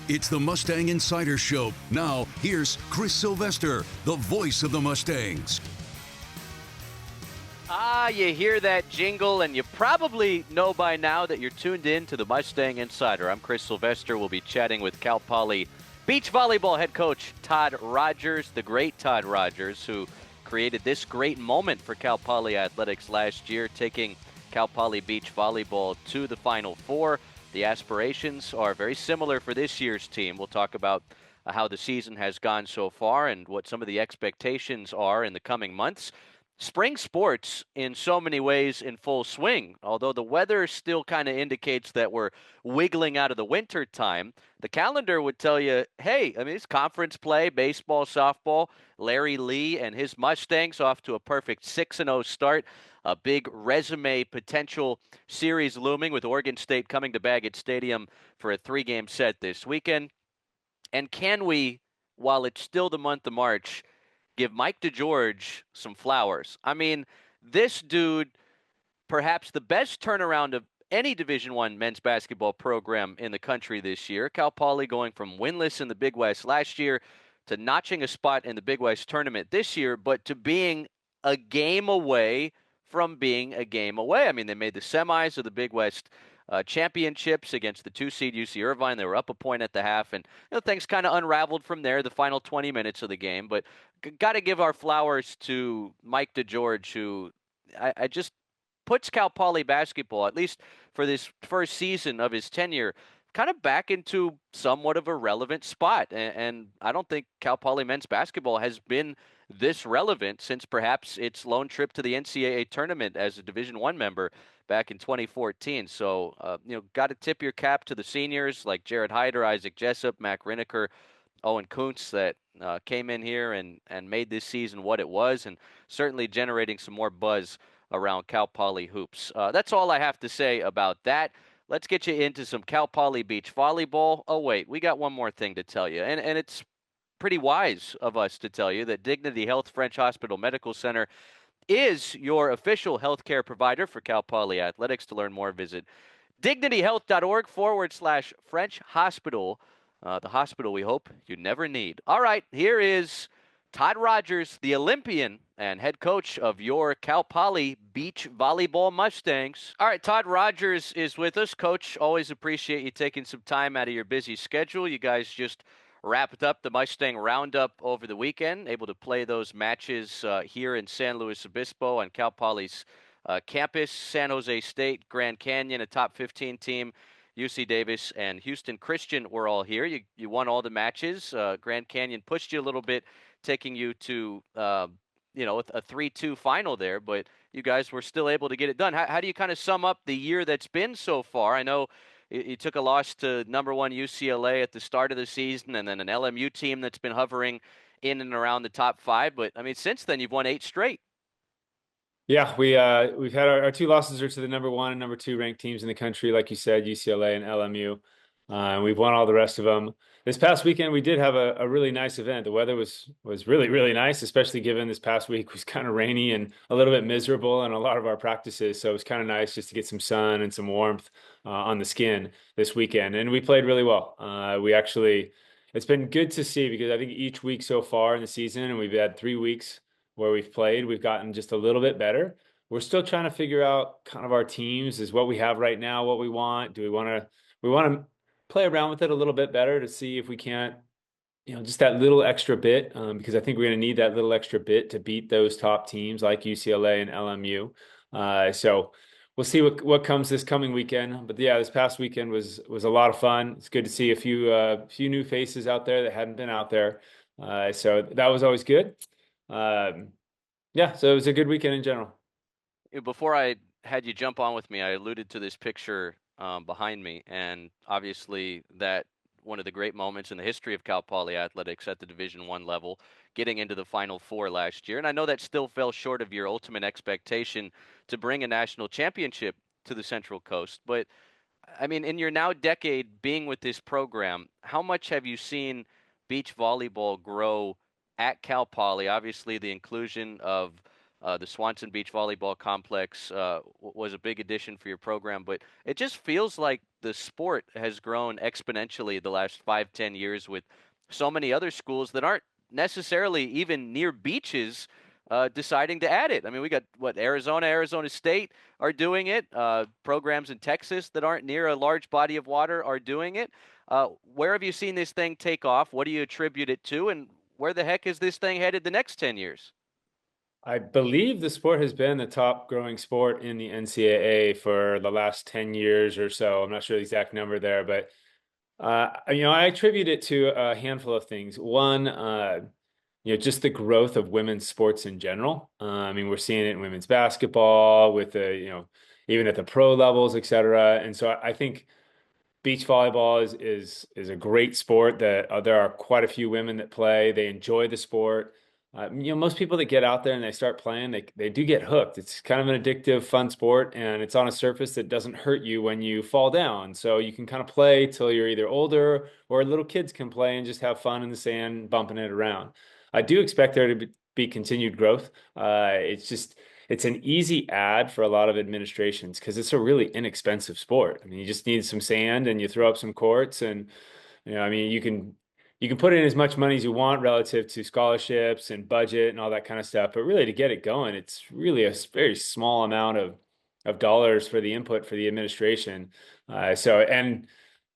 It's the Mustang Insider Show. Now, here's Chris Sylvester, the voice of the Mustangs. You hear that jingle, and you probably know by now that you're tuned in to the Mustang Insider. I'm Chris Sylvester. We'll be chatting with Cal Poly beach volleyball head coach Todd Rogers, the great Todd Rogers, who created this great moment for Cal Poly athletics last year, taking Cal Poly beach volleyball to the Final Four. The aspirations are very similar for this year's team. We'll talk about how the season has gone so far and what some of the expectations are in the coming months. Spring sports in so many ways in full swing, although the weather still kind of indicates that we're wiggling out of the winter time. The calendar would tell you, hey, I mean, it's conference play, baseball, softball. Larry Lee and his Mustangs off to a perfect 6-0 start. A big resume potential series looming with Oregon State coming to Baggett Stadium for a 3-game set this weekend. And can we, while it's still the month of March, give Mike DeGeorge some flowers? I mean, this dude, perhaps the best turnaround of any Division I men's basketball program in the country this year. Cal Poly going from winless in the Big West last year to notching a spot in the Big West tournament this year, but to being a game away from being a game away. I mean, they made the semis of the Big West championships against the 2-seed UC Irvine. They were up a point at the half, and things kind of unraveled from there, the final 20 minutes of the game. But got to give our flowers to Mike DeGeorge, who I just puts Cal Poly basketball, at least for this first season of his tenure, kind of back into somewhat of a relevant spot. And I don't think Cal Poly men's basketball has been this relevant since perhaps its lone trip to the NCAA tournament as a Division I member back in 2014. So, got to tip your cap to the seniors like Jared Hyder, Isaac Jessup, Mac Riniker, Owen Kuntz that came in here and made this season what it was, and certainly generating some more buzz around Cal Poly hoops. That's all I have to say about that. Let's get you into some Cal Poly beach volleyball. Oh, wait, we got one more thing to tell you, and it's pretty wise of us to tell you that Dignity Health French Hospital Medical Center is your official healthcare provider for Cal Poly athletics. To learn more, visit dignityhealth.org/French Hospital, the hospital we hope you never need. All right, here is Todd Rogers, the Olympian and head coach of your Cal Poly beach volleyball Mustangs. All right, Todd Rogers is with us. Coach, always appreciate you taking some time out of your busy schedule. You guys just wrapped up the Mustang Roundup over the weekend, able to play those matches here in San Luis Obispo on Cal Poly's campus. San Jose State, Grand Canyon, a top 15 team, UC Davis, and Houston Christian were all here. You won all the matches. Grand Canyon pushed you a little bit, taking you to a 3-2 final there, but you guys were still able to get it done. How do you kind of sum up the year that's been so far? I know you took a loss to number 1 UCLA at the start of the season, and then an LMU team that's been hovering in and around the top 5. But I mean, since then you've won 8 straight. Yeah, we've had our 2 losses are to the number 1 and number 2 ranked teams in the country, like you said, UCLA and LMU. And we've won all the rest of them. This past weekend, we did have a really nice event. The weather was really, really nice, especially given this past week was kind of rainy and a little bit miserable in a lot of our practices. So it was kind of nice just to get some sun and some warmth on the skin this weekend. And we played really well. It's been good to see, because I think each week so far in the season, and we've had 3 weeks where we've played, we've gotten just a little bit better. We're still trying to figure out kind of our teams, is what we have right now, what we want. We want to play around with it a little bit better to see if we can't, just that little extra bit, because I think we're going to need that little extra bit to beat those top teams like UCLA and LMU. So we'll see what comes this coming weekend. But yeah, this past weekend was a lot of fun. It's good to see a few new faces out there that hadn't been out there. So that was always good. So it was a good weekend in general. Before I had you jump on with me, I alluded to this picture behind me, and obviously that one of the great moments in the history of Cal Poly athletics at the Division I level, getting into the Final Four last year. And I know that still fell short of your ultimate expectation to bring a national championship to the Central Coast. But I mean, in your now decade being with this program, how much have you seen beach volleyball grow at Cal Poly? Obviously, the inclusion of The Swanson Beach Volleyball Complex was a big addition for your program, but it just feels like the sport has grown exponentially the last 5, 10 years with so many other schools that aren't necessarily even near beaches deciding to add it. I mean, we got what Arizona State are doing it. Programs in Texas that aren't near a large body of water are doing it. Where have you seen this thing take off? What do you attribute it to? And where the heck is this thing headed the next 10 years? I believe the sport has been the top growing sport in the NCAA for the last 10 years or so. I'm not sure the exact number there, but I attribute it to a handful of things. One, just the growth of women's sports in general. I mean, we're seeing it in women's basketball with even at the pro levels, et cetera. And so I think beach volleyball is a great sport that there are quite a few women that play. They enjoy the sport. Most people that get out there and they start playing, they do get hooked. It's kind of an addictive, fun sport, and it's on a surface that doesn't hurt you when you fall down. So you can kind of play till you're either older or little kids can play and just have fun in the sand, bumping it around. I do expect there to be continued growth. It's an easy ad for a lot of administrations because it's a really inexpensive sport. I mean, you just need some sand and you throw up some courts and I mean, you can put in as much money as you want relative to scholarships and budget and all that kind of stuff. But really, to get it going, it's really a very small amount of dollars for the input for the administration. And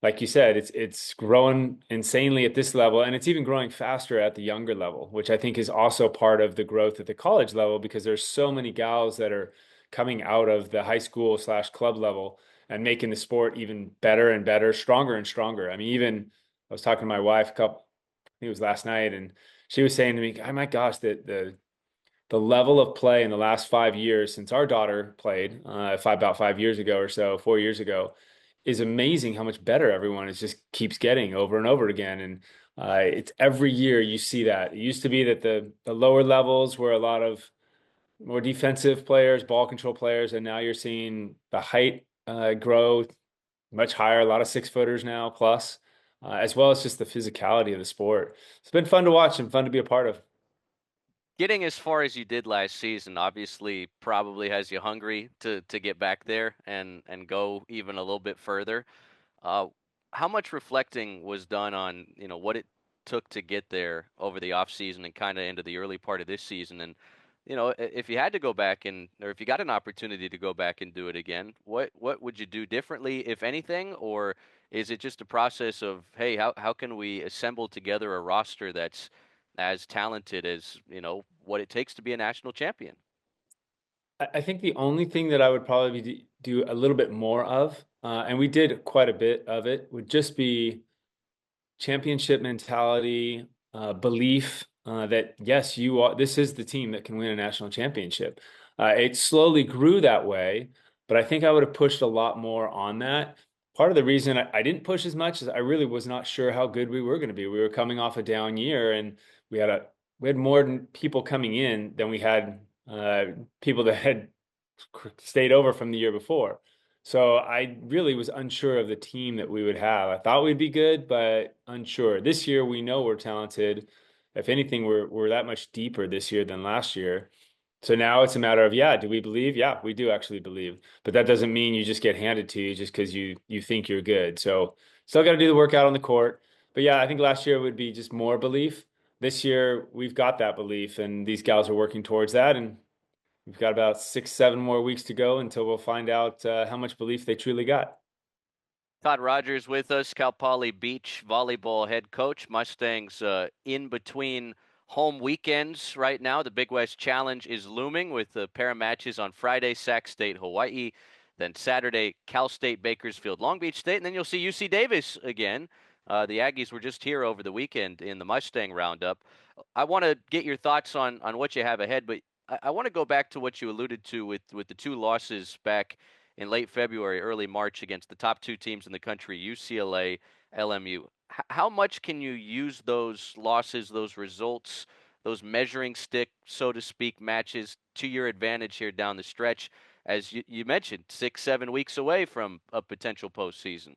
like you said, it's growing insanely at this level, and it's even growing faster at the younger level, which I think is also part of the growth at the college level because there's so many gals that are coming out of the high school / club level and making the sport even better and better, stronger and stronger. I mean, even I was talking to my wife I think it was last night, and she was saying to me, "Oh my gosh, the level of play in the last 5 years since our daughter played, about 5 years ago or so, 4 years ago, is amazing how much better everyone is just keeps getting over and over again." And it's every year you see that. It used to be that the lower levels were a lot of more defensive players, ball control players, and now you're seeing the height grow much higher, a lot of 6-footers now plus, as well as just the physicality of the sport. It's been fun to watch and fun to be a part of. Getting as far as you did last season obviously probably has you hungry to get back there and go even a little bit further. Uh, how much reflecting was done on, what it took to get there over the off season and kind of into the early part of this season? And, if you had to go back or if you got an opportunity to go back and do it again, what would you do differently, if anything? Or is it just a process of, hey, how can we assemble together a roster that's as talented as, what it takes to be a national champion? I think the only thing that I would probably do a little bit more of, and we did quite a bit of it, would just be championship mentality, belief that yes, this is the team that can win a national championship. It slowly grew that way, but I think I would have pushed a lot more on that. Part of the reason I didn't push as much is I really was not sure how good we were going to be. We were coming off a down year, and we had more people coming in than we had people that had stayed over from the year before. So I really was unsure of the team that we would have. I thought we'd be good, but unsure. This year we know we're talented. If anything, we're that much deeper this year than last year. So now it's a matter of, yeah, do we believe? Yeah, we do actually believe. But that doesn't mean you just get handed to you just because you think you're good. So still got to do the workout on the court. But yeah, I think last year would be just more belief. This year we've got that belief, and these gals are working towards that. And we've got about 6, 7 more weeks to go until we'll find out how much belief they truly got. Todd Rogers with us, Cal Poly Beach Volleyball head coach. Mustangs in between home weekends right now. The Big West Challenge is looming with a pair of matches on Friday, Sac State, Hawaii. Then Saturday, Cal State, Bakersfield, Long Beach State. And then you'll see UC Davis again. The Aggies were just here over the weekend in the Mustang Roundup. I want to get your thoughts on what you have ahead, but I want to go back to what you alluded to with the two losses back in late February, early March against the top two teams in the country, UCLA, LMU. How much can you use those losses, those results, those measuring stick, so to speak, matches to your advantage here down the stretch? As you mentioned, 6, 7 weeks away from a potential postseason.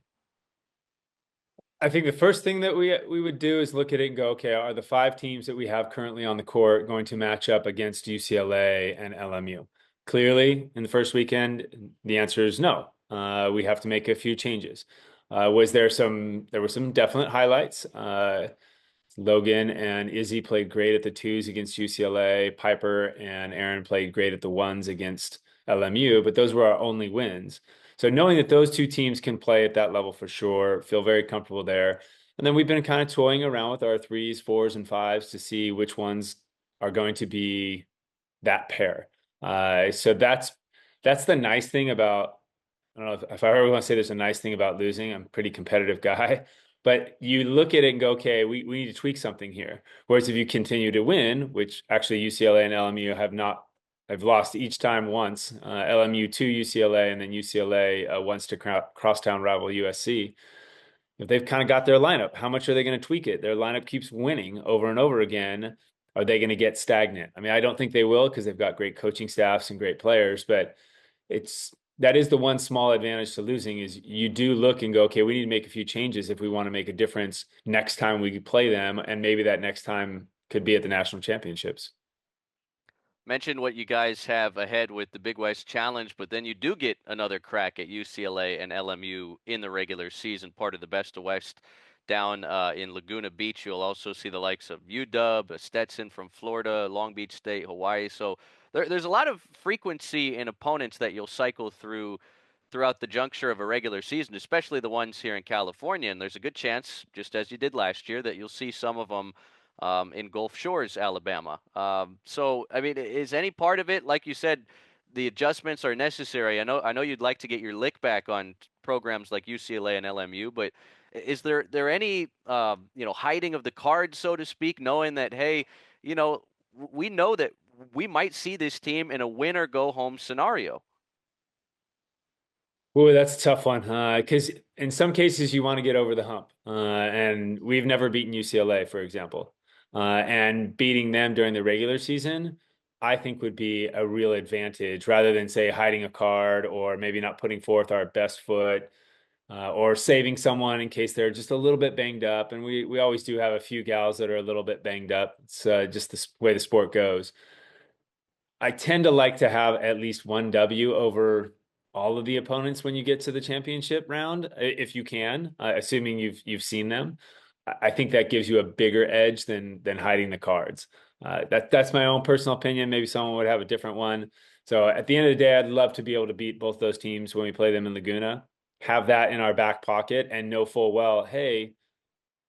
I think the first thing that we would do is look at it and go, okay, are the 5 teams that we have currently on the court going to match up against UCLA and LMU? Clearly, in the first weekend, the answer is no. We have to make a few changes. There were some definite highlights. Logan and Izzy played great at the twos against UCLA. Piper and Aaron played great at the ones against LMU, but those were our only wins. So knowing that those 2 teams can play at that level for sure, feel very comfortable there. And then we've been kind of toying around with our 3s, 4s, and 5s to see which ones are going to be that pair. So that's the nice thing about, I don't know if I ever want to say there's a nice thing about losing. I'm a pretty competitive guy, but you look at it and go, okay, we need to tweak something here. Whereas if you continue to win, which actually UCLA and LMU have lost each time once, LMU to UCLA and then UCLA once to crosstown rival USC. If they've kind of got their lineup, how much are they going to tweak it? Their lineup keeps winning over and over again. Are they going to get stagnant? I mean, I don't think they will because they've got great coaching staffs and great players, but that is the one small advantage to losing is you do look and go, okay, we need to make a few changes if we want to make a difference next time we play them, and maybe that next time could be at the national championships. Mentioned what you guys have ahead with the Big West Challenge, but then you do get another crack at UCLA and LMU in the regular season, part of the Best of West down in Laguna Beach. You'll also see the likes of UW, Stetson from Florida, Long Beach State, Hawaii. So there's a lot of frequency in opponents that you'll cycle throughout the juncture of a regular season, especially the ones here in California. And there's a good chance, just as you did last year, that you'll see some of them in Gulf Shores, Alabama. So, I mean, is any part of it, like you said, the adjustments are necessary? I know you'd like to get your lick back on programs like UCLA and LMU, but is there any hiding of the cards, so to speak, knowing that hey, we know that we might see this team in a win or go home scenario? Oh, that's a tough one, because in some cases you want to get over the hump, and we've never beaten UCLA, for example, and beating them during the regular season, I think would be a real advantage rather than say hiding a card or maybe not putting forth our best foot, or saving someone in case they're just a little bit banged up. And we always do have a few gals that are a little bit banged up. It's just the way the sport goes. I tend to like to have at least one W over all of the opponents when you get to the championship round, if you can, assuming you've seen them. I think that gives you a bigger edge than hiding the cards. That's my own personal opinion. Maybe someone would have a different one. So at the end of the day, I'd love to be able to beat both those teams when we play them in Laguna, have that in our back pocket, and know full well, hey,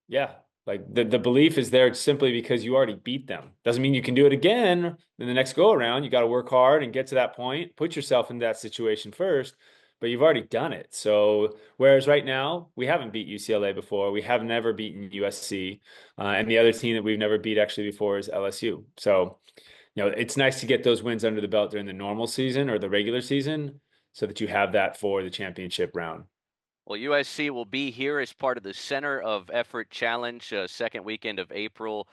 yeah, like the belief is there simply because you already beat them. Doesn't mean you can do it again in the next go around. You got to work hard and get to that point, put yourself in that situation first, but you've already done it. So whereas right now we haven't beat UCLA before, we have never beaten USC, and the other team that we've never beat actually before is LSU. So it's nice to get those wins under the belt during the normal season or the regular season, so that you have that for the championship round. Well, USC will be here as part of the Center of Effort Challenge, second weekend of April,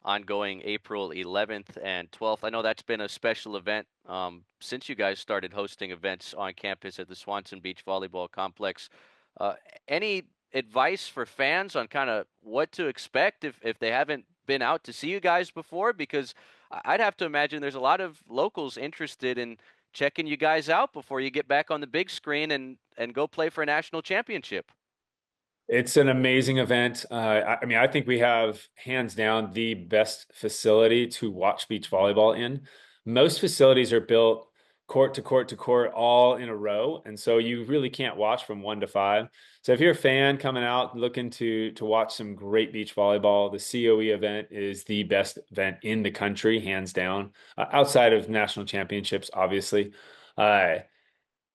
ongoing April 11th and 12th. I know that's been a special event since you guys started hosting events on campus at the Swanson Beach Volleyball Complex. Uh, any advice for fans on kind of what to expect if they haven't been out to see you guys before? Because I'd have to imagine there's a lot of locals interested in checking you guys out before you get back on the big screen and go play for a national championship. It's an amazing event. I mean, I think we have hands down the best facility to watch beach volleyball in. Most facilities are built court to court to court all in a row, and so you really can't watch from 1 to 5. So if you're a fan coming out looking to watch some great beach volleyball, the COE event is the best event in the country, hands down, outside of national championships, obviously.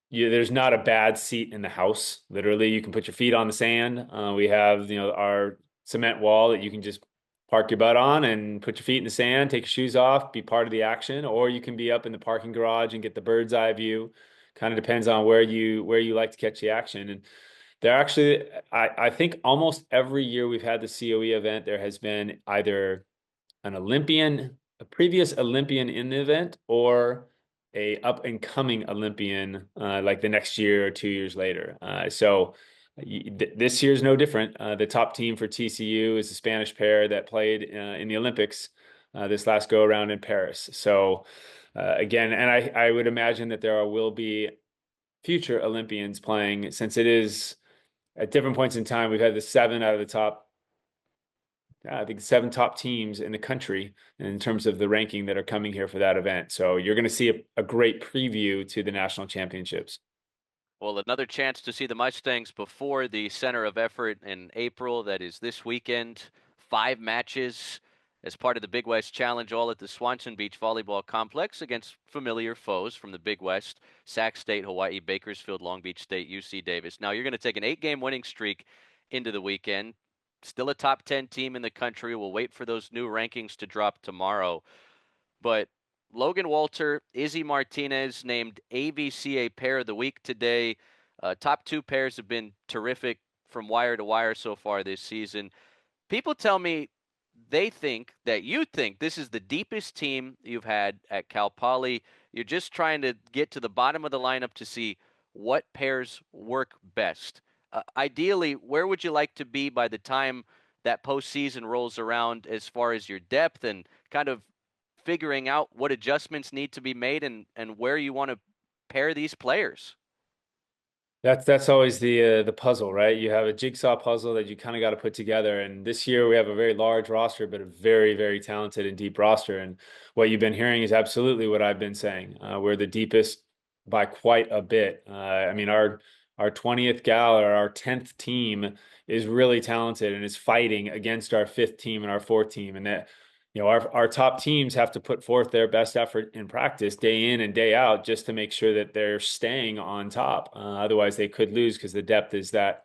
There's not a bad seat in the house. Literally, you can put your feet on the sand. We have, our cement wall that you can just park your butt on and put your feet in the sand, take your shoes off, be part of the action, or you can be up in the parking garage and get the bird's eye view. Kind of depends on where you like to catch the action. And there actually, I think almost every year we've had the COE event, there has been either a previous Olympian in the event, or a up and coming Olympian like the next year or 2 years later. So This year's no different. The top team for TCU is the Spanish pair that played in the Olympics this last go around in Paris. So again, and I would imagine that will be future Olympians playing, since it is at different points in time. We've had the 7 out of the top, I think 7 top teams in the country in terms of the ranking that are coming here for that event. So you're going to see a great preview to the national championships. Well, another chance to see the Mustangs before the Center of Effort in April. That is this weekend. 5 matches as part of the Big West Challenge, all at the Swanson Beach Volleyball Complex against familiar foes from the Big West: Sac State, Hawaii, Bakersfield, Long Beach State, UC Davis. Now you're going to take an 8-game winning streak into the weekend. Still a top 10 team in the country. We'll wait for those new rankings to drop tomorrow. But Logan Walter, Izzy Martinez named AVCA Pair of the Week today. Top 2 pairs have been terrific from wire to wire so far this season. People tell me they think that you think this is the deepest team you've had at Cal Poly. You're just trying to get to the bottom of the lineup to see what pairs work best. Ideally, where would you like to be by the time that postseason rolls around as far as your depth and kind of figuring out what adjustments need to be made and where you want to pair these players? That's always the puzzle, right? You have a jigsaw puzzle that you kind of got to put together. And this year we have a very large roster, but a very, very talented and deep roster. And what you've been hearing is absolutely what I've been saying. We're the deepest by quite a bit. I mean, our 20th gal or our 10th team is really talented and is fighting against our 5th team and our 4th team. And that, our top teams have to put forth their best effort in practice day in and day out just to make sure that they're staying on top. Otherwise, they could lose because the depth is that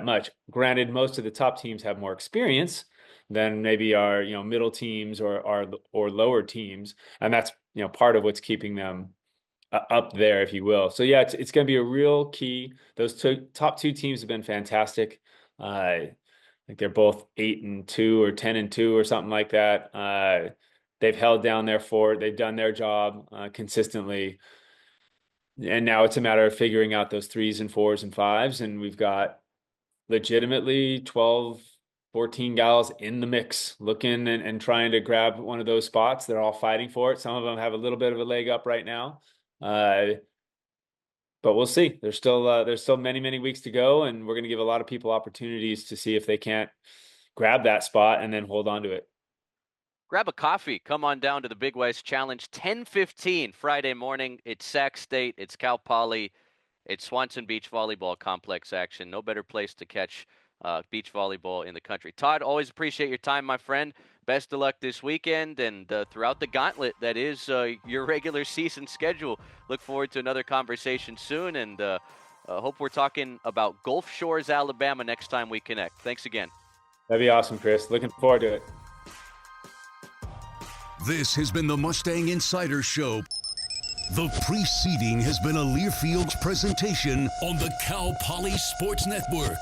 much. Granted, most of the top teams have more experience than maybe our middle teams or lower teams, and that's part of what's keeping them up there, if you will. So yeah, it's going to be a real key. Those top 2 teams have been fantastic. I think they're both 8-2 or 10-2 or something like that. They've held down their fort. They've done their job consistently. And now it's a matter of figuring out those 3s and 4s and 5s. And we've got legitimately 12, 14 gals in the mix looking and trying to grab one of those spots. They're all fighting for it. Some of them have a little bit of a leg up right now. But we'll see. There's still many, many weeks to go, and we're going to give a lot of people opportunities to see if they can't grab that spot and then hold on to it. Grab a coffee. Come on down to the Big West Challenge, 10:15 Friday morning. It's Sac State. It's Cal Poly. It's Swanson Beach Volleyball Complex action. No better place to catch beach volleyball in the country. Todd, always appreciate your time, my friend. Best of luck this weekend and throughout the gauntlet that is your regular season schedule. Look forward to another conversation soon, and hope we're talking about Gulf Shores, Alabama next time we connect. Thanks again. That'd be awesome, Chris. Looking forward to it. This has been the Mustang Insider Show. The preceding has been a Learfield presentation on the Cal Poly Sports Network.